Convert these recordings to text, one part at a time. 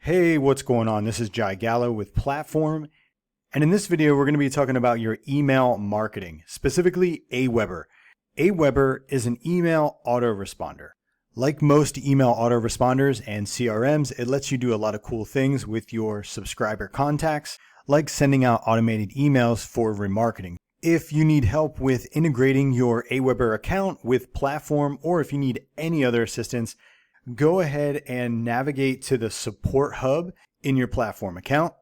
Hey, what's going on? This is Jai Gallo with Platform. And in this video, we're going to be talking about your email marketing, specifically AWeber. AWeber is an email autoresponder. Like most email autoresponders and CRMs, it lets you do a lot of cool things with your subscriber contacts, like sending out automated emails for remarketing. If you need help with integrating your AWeber account with Platform, or if you need any other assistance, go ahead and navigate to the support hub in your Platform account.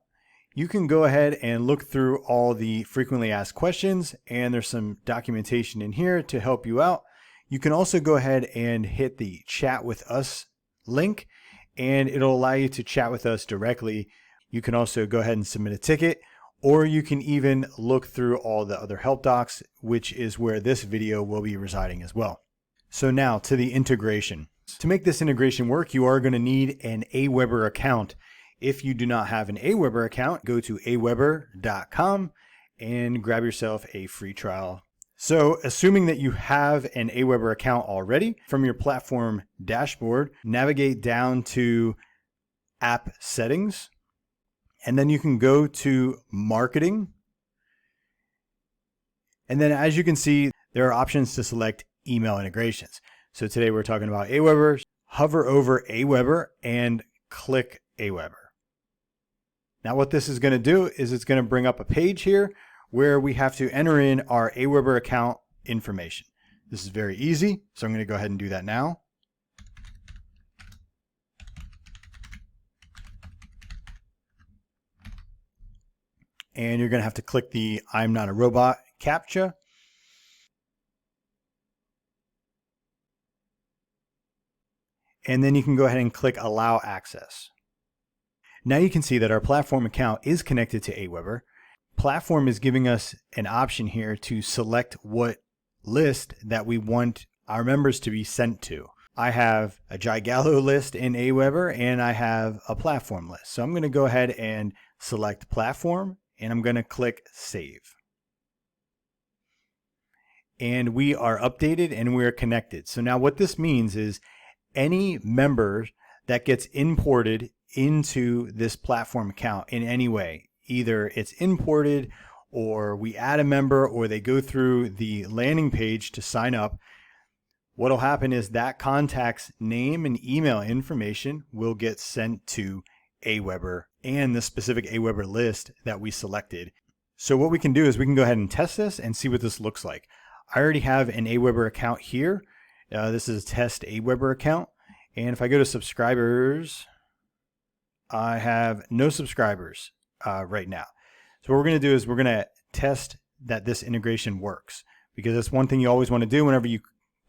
You can go ahead and look through all the frequently asked questions, and there's some documentation in here to help you out. You can also go ahead and hit the chat with us link, and it'll allow you to chat with us directly. You can also go ahead and submit a ticket, or you can even look through all the other help docs, which is where this video will be residing as well. So now to the integration. To make this integration work, you are going to need an AWeber account. If you do not have an AWeber account, go to AWeber.com and grab yourself a free trial. So assuming that you have an AWeber account already, from your Platform dashboard, navigate down to App Settings, and then you can go to Marketing. And then as you can see, there are options to select email integrations. So today we're talking about AWeber. Hover over AWeber and click AWeber. Now what this is going to do is it's going to bring up a page here where we have to enter in our AWeber account information. This is very easy, so I'm going to go ahead and do that now. And you're going to have to click the I'm not a robot CAPTCHA. And then you can go ahead and click Allow Access. Now you can see that our Platform account is connected to AWeber. Platform is giving us an option here to select what list that we want our members to be sent to. I have a Jai Gallo list in AWeber, and I have a Platform list. So I'm going to go ahead and select Platform, and I'm going to click Save. And we are updated and we're connected. So now what this means is any member that gets imported into this Platform account in any way, either it's imported or we add a member or they go through the landing page to sign up, what'll happen is that contact's name and email information will get sent to AWeber and the specific AWeber list that we selected. So what we can do is we can go ahead and test this and see what this looks like. I already have an AWeber account here. This is a test AWeber account. And if I go to subscribers, I have no subscribers right now. So what we're going to do is we're going to test that this integration works, because that's one thing you always want to do whenever you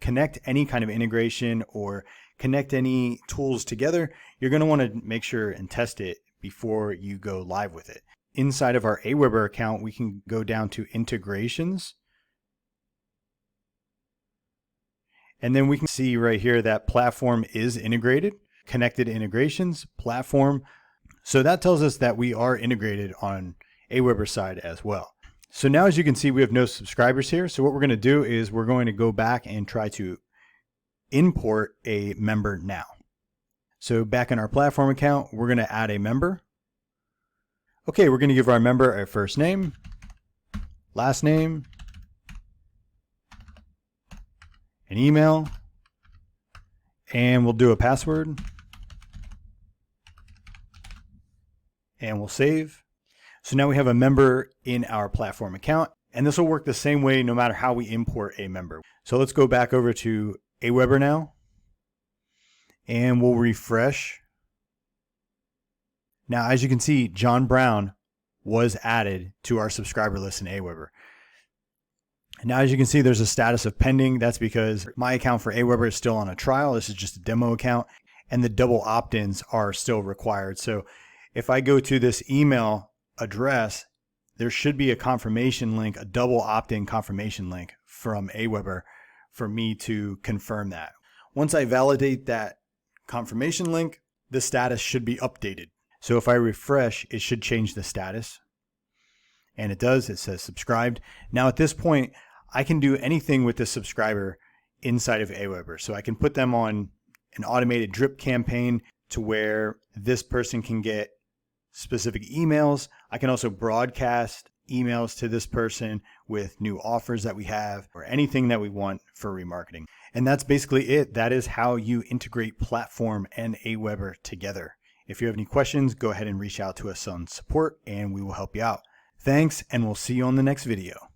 connect any kind of integration or connect any tools together. You're going to want to make sure and test it before you go live with it. Inside of our AWeber account, we can go down to integrations. And then we can see right here that Platform is integrated, connected integrations, Platform. So that tells us that we are integrated on AWeber side as well. So now, as you can see, we have no subscribers here. So what we're going to do is we're going to go back and try to import a member now. So back in our Platform account, we're going to add a member. Okay, we're going to give our member a first name, last name, an email, and we'll do a password, and we'll save. So now we have a member in our Platform account, and this will work the same way no matter how we import a member. So let's go back over to AWeber now, and we'll refresh. Now, as you can see, John Brown was added to our subscriber list in AWeber. Now, as you can see, there's a status of pending. That's because my account for AWeber is still on a trial. This is just a demo account, and the double opt-ins are still required. So if I go to this email address, there should be a confirmation link, a double opt-in confirmation link from AWeber for me to confirm that. Once I validate that confirmation link, the status should be updated. So if I refresh, it should change the status. And it does. It says subscribed. Now at this point, I can do anything with this subscriber inside of AWeber. So I can put them on an automated drip campaign to where this person can get specific emails. I can also broadcast emails to this person with new offers that we have or anything that we want for remarketing. And that's basically it. That is how you integrate Platform and AWeber together. If you have any questions, go ahead and reach out to us on support and we will help you out. Thanks, and we'll see you on the next video.